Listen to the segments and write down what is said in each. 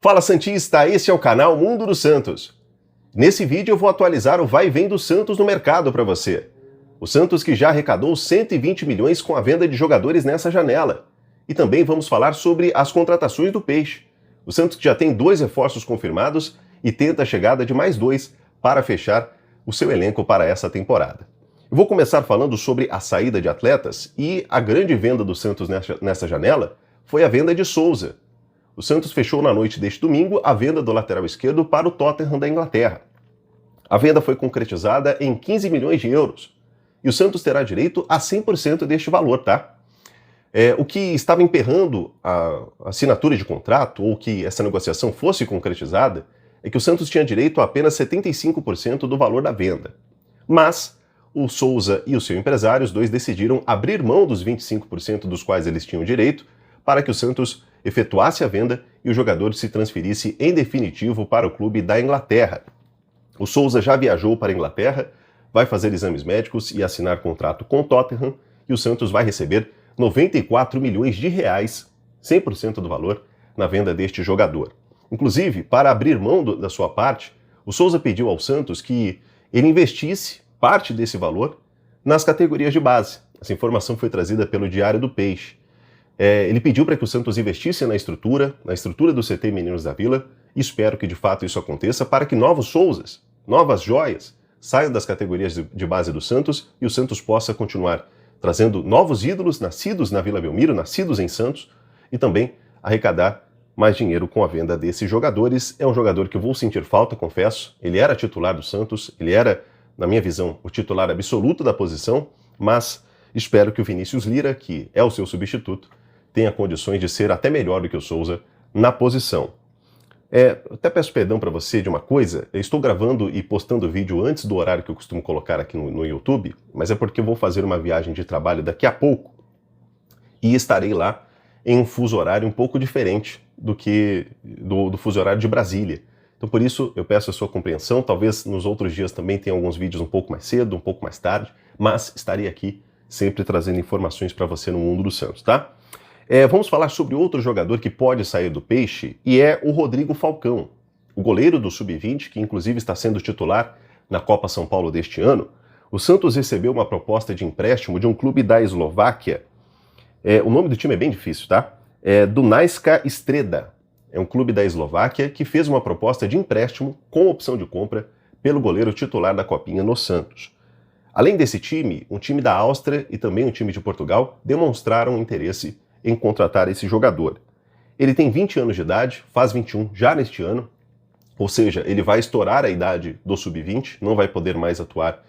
Fala Santista, esse é o canal Mundo dos Santos. Nesse vídeo eu vou atualizar o vai e vem do Santos no mercado para você. O Santos que já arrecadou 120 milhões com a venda de jogadores nessa janela. E também vamos falar sobre as contratações do Peixe. O Santos que já tem 2 reforços confirmados e tenta a chegada de mais 2 para fechar o seu elenco para essa temporada. Eu vou começar falando sobre a saída de atletas e a grande venda do Santos nessa janela foi a venda de Souza. O Santos fechou na noite deste domingo a venda do lateral esquerdo para o Tottenham da Inglaterra. A venda foi concretizada em 15 milhões de euros. E o Santos terá direito a 100% deste valor, tá? O que estava emperrando a assinatura de contrato, ou que essa negociação fosse concretizada, é que o Santos tinha direito a apenas 75% do valor da venda. Mas o Souza e o seu empresário, os dois decidiram abrir mão dos 25% dos quais eles tinham direito, para que o Santos efetuasse a venda e o jogador se transferisse em definitivo para o clube da Inglaterra. O Souza já viajou para a Inglaterra, vai fazer exames médicos e assinar contrato com o Tottenham, e o Santos vai receber 94 milhões de reais, 100% do valor, na venda deste jogador. Inclusive, para abrir mão da sua parte, o Souza pediu ao Santos que ele investisse parte desse valor nas categorias de base. Essa informação foi trazida pelo Diário do Peixe. Ele pediu para que o Santos investisse na estrutura do CT Meninos da Vila, e espero que de fato isso aconteça para que novos Souzas, novas joias, saiam das categorias de base do Santos e o Santos possa continuar trazendo novos ídolos nascidos na Vila Belmiro, nascidos em Santos, e também arrecadar mais dinheiro com a venda desses jogadores. É um jogador que eu vou sentir falta, confesso. Ele era titular do Santos, ele era, na minha visão, o titular absoluto da posição, mas espero que o Vinícius Lira, que é o seu substituto, tenha condições de ser até melhor do que o Souza na posição. Até peço perdão para você de uma coisa, eu estou gravando e postando vídeo antes do horário que eu costumo colocar aqui no YouTube, mas é porque eu vou fazer uma viagem de trabalho daqui a pouco e estarei lá em um fuso horário um pouco diferente do que do fuso horário de Brasília. Então por isso eu peço a sua compreensão, talvez nos outros dias também tenha alguns vídeos um pouco mais cedo, um pouco mais tarde, mas estarei aqui sempre trazendo informações para você no Mundo do Santos, tá? Vamos falar sobre outro jogador que pode sair do Peixe, e é o Rodrigo Falcão, o goleiro do Sub-20, que inclusive está sendo titular na Copa São Paulo deste ano. O Santos recebeu uma proposta de empréstimo de um clube da Eslováquia. O nome do time é bem difícil, tá? Dunajska Streda. É um clube da Eslováquia que fez uma proposta de empréstimo com opção de compra pelo goleiro titular da Copinha no Santos. Além desse time, um time da Áustria e também um time de Portugal demonstraram interesse em contratar esse jogador. Ele tem 20 anos de idade, faz 21 já neste ano, ou seja, ele vai estourar a idade do Sub-20, não vai poder mais atuar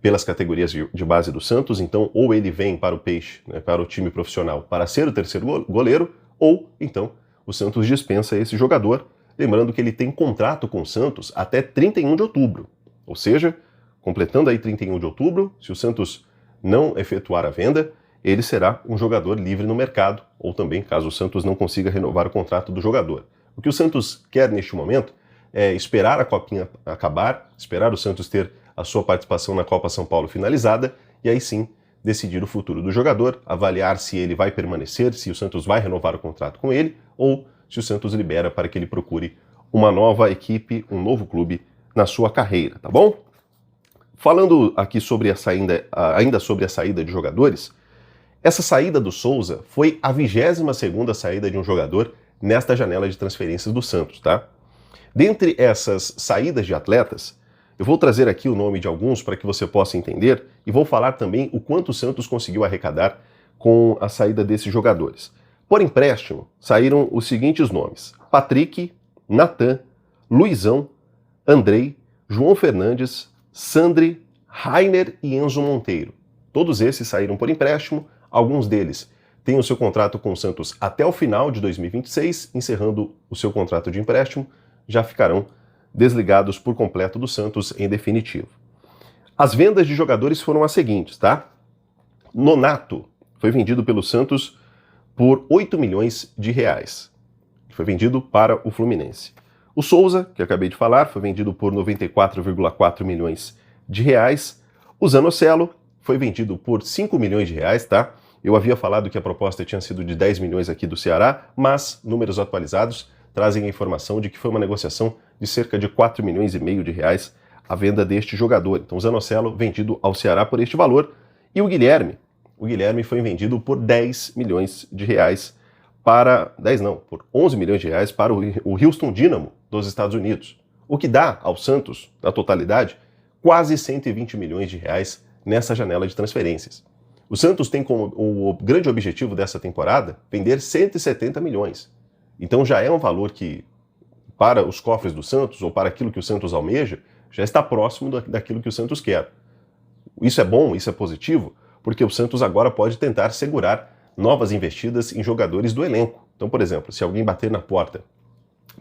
pelas categorias de base do Santos, então ou ele vem para o Peixe, para o time profissional, para ser o terceiro goleiro, ou então o Santos dispensa esse jogador, lembrando que ele tem contrato com o Santos até 31 de outubro, ou seja, completando aí 31 de outubro, se o Santos não efetuar a venda, ele será um jogador livre no mercado, ou também, caso o Santos não consiga renovar o contrato do jogador. O que o Santos quer neste momento é esperar a Copinha acabar, esperar o Santos ter a sua participação na Copa São Paulo finalizada, e aí sim decidir o futuro do jogador, avaliar se ele vai permanecer, se o Santos vai renovar o contrato com ele, ou se o Santos libera para que ele procure uma nova equipe, um novo clube na sua carreira, tá bom? Falando aqui sobre ainda sobre a saída de jogadores, essa saída do Souza foi a 22ª saída de um jogador nesta janela de transferências do Santos, tá? Dentre essas saídas de atletas, eu vou trazer aqui o nome de alguns para que você possa entender e vou falar também o quanto o Santos conseguiu arrecadar com a saída desses jogadores. Por empréstimo, saíram os seguintes nomes: Patrick, Natan, Luizão, Andrei, João Fernandes, Sandri, Rainer e Enzo Monteiro. Todos esses saíram por empréstimo. Alguns deles têm o seu contrato com o Santos até o final de 2026, encerrando o seu contrato de empréstimo, já ficarão desligados por completo do Santos em definitivo. As vendas de jogadores foram as seguintes, tá? Nonato foi vendido pelo Santos por 8 milhões de reais. Foi vendido para o Fluminense. O Souza, que acabei de falar, foi vendido por 94,4 milhões de reais. O Zanocelo foi vendido por 5 milhões de reais, tá? Eu havia falado que a proposta tinha sido de 10 milhões aqui do Ceará, mas números atualizados trazem a informação de que foi uma negociação de cerca de 4,5 milhões de reais a venda deste jogador. Então o Zanocelo vendido ao Ceará por este valor, e o Guilherme foi vendido por 10 milhões de reais por 11 milhões de reais para o Houston Dynamo dos Estados Unidos, o que dá ao Santos, na totalidade, quase 120 milhões de reais nessa janela de transferências. O Santos tem como o grande objetivo dessa temporada vender 170 milhões. Então já é um valor que, para os cofres do Santos, ou para aquilo que o Santos almeja, já está próximo daquilo que o Santos quer. Isso é bom, isso é positivo, porque o Santos agora pode tentar segurar novas investidas em jogadores do elenco. Então, por exemplo, se alguém bater na porta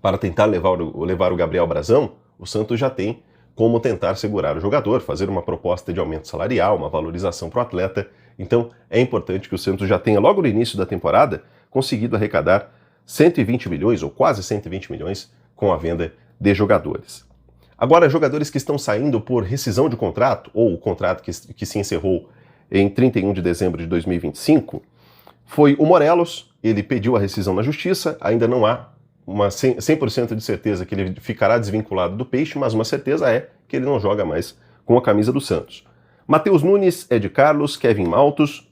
para tentar levar o Gabriel Brazão, o Santos já tem como tentar segurar o jogador, fazer uma proposta de aumento salarial, uma valorização para o atleta. Então, é importante que o Santos já tenha, logo no início da temporada, conseguido arrecadar 120 milhões, ou quase 120 milhões, com a venda de jogadores. Agora, jogadores que estão saindo por rescisão de contrato, ou o contrato que se encerrou em 31 de dezembro de 2025, foi o Morelos. Ele pediu a rescisão na Justiça, ainda não há uma 100% de certeza que ele ficará desvinculado do Peixe, mas uma certeza é que ele não joga mais com a camisa do Santos. Matheus Nunes, Ed Carlos, Kevin Maltos,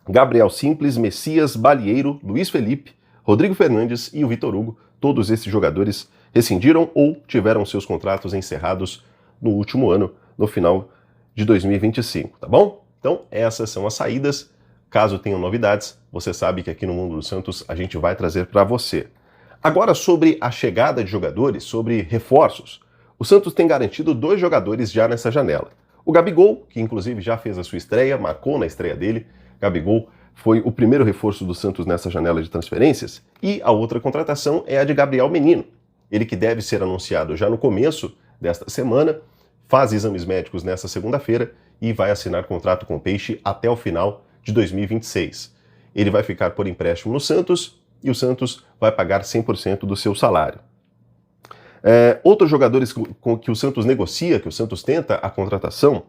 Gabriel Simples, Messias, Balieiro, Luiz Felipe, Rodrigo Fernandes e o Vitor Hugo, todos esses jogadores rescindiram ou tiveram seus contratos encerrados no último ano, no final de 2025, tá bom? Então, essas são as saídas. Caso tenham novidades, você sabe que aqui no Mundo do Santos a gente vai trazer para você. Agora, sobre a chegada de jogadores, sobre reforços, o Santos tem garantido 2 jogadores já nessa janela. O Gabigol, que inclusive já fez a sua estreia, marcou na estreia dele. Gabigol foi o primeiro reforço do Santos nessa janela de transferências. E a outra contratação é a de Gabriel Menino. Ele que deve ser anunciado já no começo desta semana, faz exames médicos nessa segunda-feira e vai assinar contrato com o Peixe até o final de 2026. Ele vai ficar por empréstimo no Santos e o Santos vai pagar 100% do seu salário. Outros jogadores com que o Santos negocia, que o Santos tenta a contratação,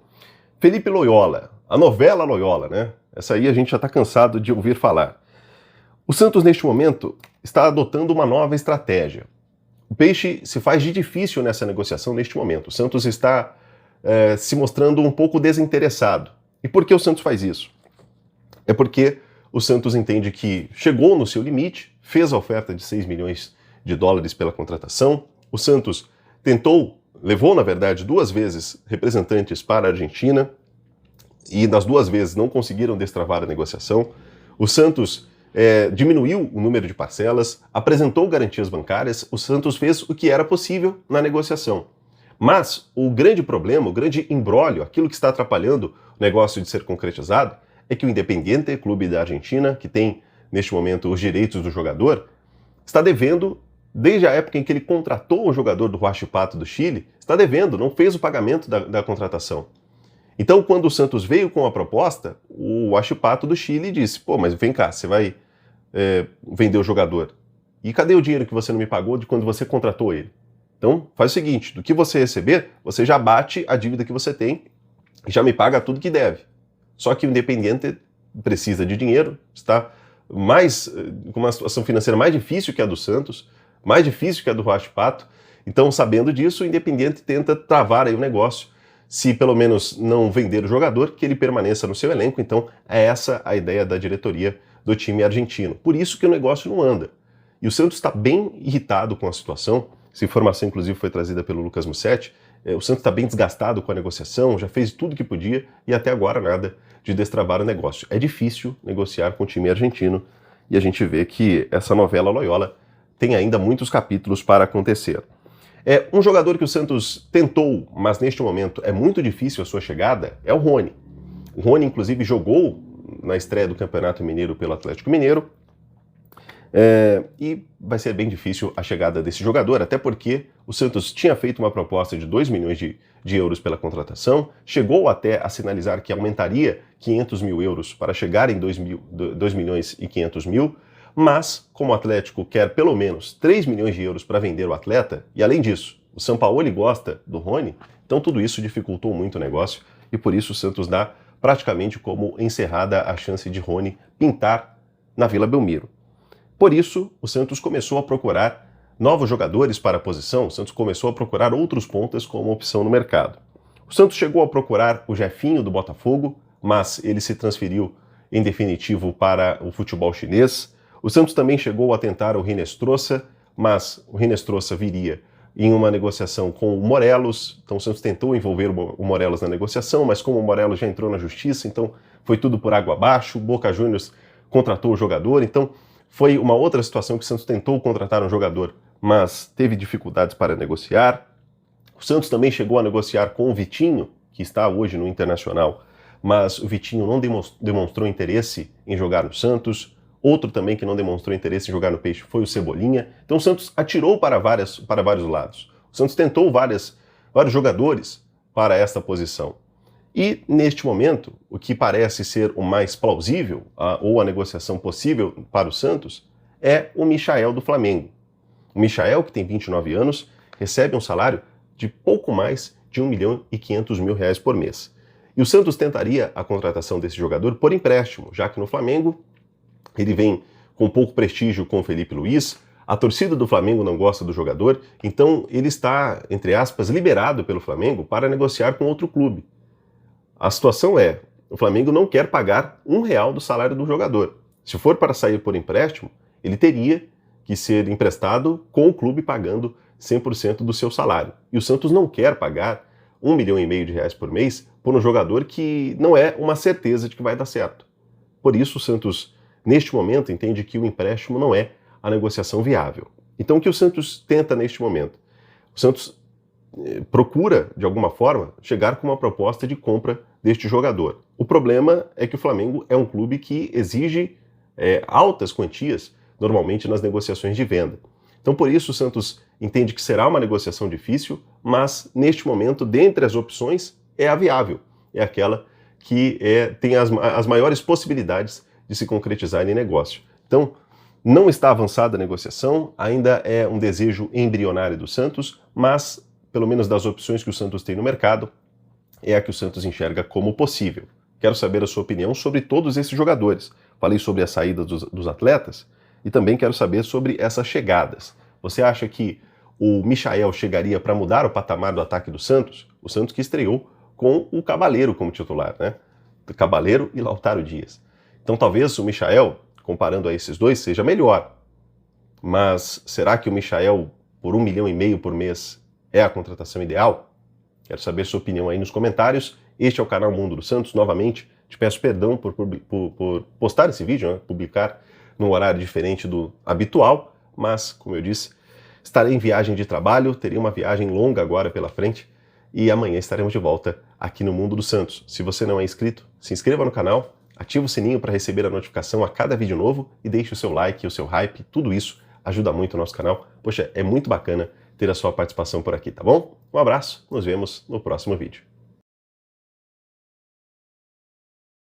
Felipe Loyola, a novela Loyola, né? Essa aí a gente já está cansado de ouvir falar. O Santos, neste momento, está adotando uma nova estratégia. O Peixe se faz de difícil nessa negociação neste momento. O Santos está se mostrando um pouco desinteressado. E por que o Santos faz isso? É porque o Santos entende que chegou no seu limite, fez a oferta de 6 milhões de dólares pela contratação. O Santos levou, na verdade, 2 vezes representantes para a Argentina e das 2 vezes não conseguiram destravar a negociação. O Santos diminuiu o número de parcelas, apresentou garantias bancárias, o Santos fez o que era possível na negociação. Mas o grande problema, o grande imbróglio, aquilo que está atrapalhando o negócio de ser concretizado, é que o Independiente, clube da Argentina, que tem, neste momento, os direitos do jogador, está devendo, desde a época em que ele contratou o jogador do Huachipato do Chile, está devendo, não fez o pagamento da contratação. Então, quando o Santos veio com a proposta, o Huachipato do Chile disse, pô, mas vem cá, você vai vender o jogador. E cadê o dinheiro que você não me pagou de quando você contratou ele? Então, faz o seguinte, do que você receber, você já bate a dívida que você tem e já me paga tudo que deve. Só que o Independiente precisa de dinheiro, está com uma situação financeira mais difícil que a do Santos, mais difícil que a do Huachipato. Então, sabendo disso, o Independiente tenta travar aí o negócio, se pelo menos não vender o jogador, que ele permaneça no seu elenco. Então, é essa a ideia da diretoria do time argentino. Por isso que o negócio não anda. E o Santos está bem irritado com a situação. Essa informação, inclusive, foi trazida pelo Lucas Mussetti. O Santos está bem desgastado com a negociação, já fez tudo que podia e até agora nada de destravar o negócio. É difícil negociar com o time argentino e a gente vê que essa novela Loyola tem ainda muitos capítulos para acontecer. Um jogador que o Santos tentou, mas neste momento é muito difícil a sua chegada, é o Rony. O Rony, inclusive, jogou na estreia do Campeonato Mineiro pelo Atlético Mineiro. E vai ser bem difícil a chegada desse jogador, até porque o Santos tinha feito uma proposta de 2 milhões de euros pela contratação, chegou até a sinalizar que aumentaria 500 mil euros para chegar em 2 milhões e 500 mil, mas como o Atlético quer pelo menos 3 milhões de euros para vender o atleta, e além disso, o Sampaoli gosta do Rony, então tudo isso dificultou muito o negócio, e por isso o Santos dá praticamente como encerrada a chance de Rony pintar na Vila Belmiro. Por isso, o Santos começou a procurar novos jogadores para a posição, o Santos começou a procurar outros pontas como opção no mercado. O Santos chegou a procurar o Jefinho do Botafogo, mas ele se transferiu em definitivo para o futebol chinês. O Santos também chegou a tentar o Hinestrosa, mas o Hinestrosa viria em uma negociação com o Morelos. Então o Santos tentou envolver o Morelos na negociação, mas como o Morelos já entrou na justiça, então foi tudo por água abaixo. O Boca Juniors contratou o jogador, então foi uma outra situação que o Santos tentou contratar um jogador, mas teve dificuldades para negociar. O Santos também chegou a negociar com o Vitinho, que está hoje no Internacional, mas o Vitinho não demonstrou interesse em jogar no Santos. Outro também que não demonstrou interesse em jogar no Peixe foi o Cebolinha. Então o Santos atirou para vários lados. O Santos tentou vários jogadores para esta posição. E, neste momento, o que parece ser o mais plausível, ou a negociação possível para o Santos, é o Michael do Flamengo. O Michael, que tem 29 anos, recebe um salário de pouco mais de R$1.500.000 por mês. E o Santos tentaria a contratação desse jogador por empréstimo, já que no Flamengo ele vem com pouco prestígio com o Felipe Luiz, a torcida do Flamengo não gosta do jogador, então ele está, entre aspas, liberado pelo Flamengo para negociar com outro clube. A situação é, o Flamengo não quer pagar R$1 do salário do jogador. Se for para sair por empréstimo, ele teria que ser emprestado com o clube pagando 100% do seu salário. E o Santos não quer pagar R$1,5 milhão por mês por um jogador que não é uma certeza de que vai dar certo. Por isso o Santos, neste momento, entende que o empréstimo não é a negociação viável. Então o que o Santos tenta neste momento? O Santos procura, de alguma forma, chegar com uma proposta de compra deste jogador. O problema é que o Flamengo é um clube que exige altas quantias, normalmente nas negociações de venda. Então por isso o Santos entende que será uma negociação difícil, mas neste momento, dentre as opções, é a viável. É aquela que tem as maiores possibilidades de se concretizar em negócio. Então, não está avançada a negociação, ainda é um desejo embrionário do Santos, mas, pelo menos das opções que o Santos tem no mercado, é a que o Santos enxerga como possível. Quero saber a sua opinião sobre todos esses jogadores. Falei sobre a saída dos atletas e também quero saber sobre essas chegadas. Você acha que o Michael chegaria para mudar o patamar do ataque do Santos? O Santos que estreou com o Cabaleiro como titular, né? Cabaleiro e Lautaro Dias. Então talvez o Michael, comparando a esses dois, seja melhor. Mas será que o Michael, por R$1,5 milhão por mês, é a contratação ideal? Quero saber sua opinião aí nos comentários. Este é o canal Mundo do Santos. Novamente, te peço perdão por postar esse vídeo, né? Publicar num horário diferente do habitual, mas, como eu disse, estarei em viagem de trabalho, terei uma viagem longa agora pela frente, e amanhã estaremos de volta aqui no Mundo do Santos. Se você não é inscrito, se inscreva no canal, ative o sininho para receber a notificação a cada vídeo novo e deixe o seu like, o seu hype, tudo isso ajuda muito o nosso canal. Poxa, é muito bacana ter a sua participação por aqui, tá bom? Um abraço, nos vemos no próximo vídeo.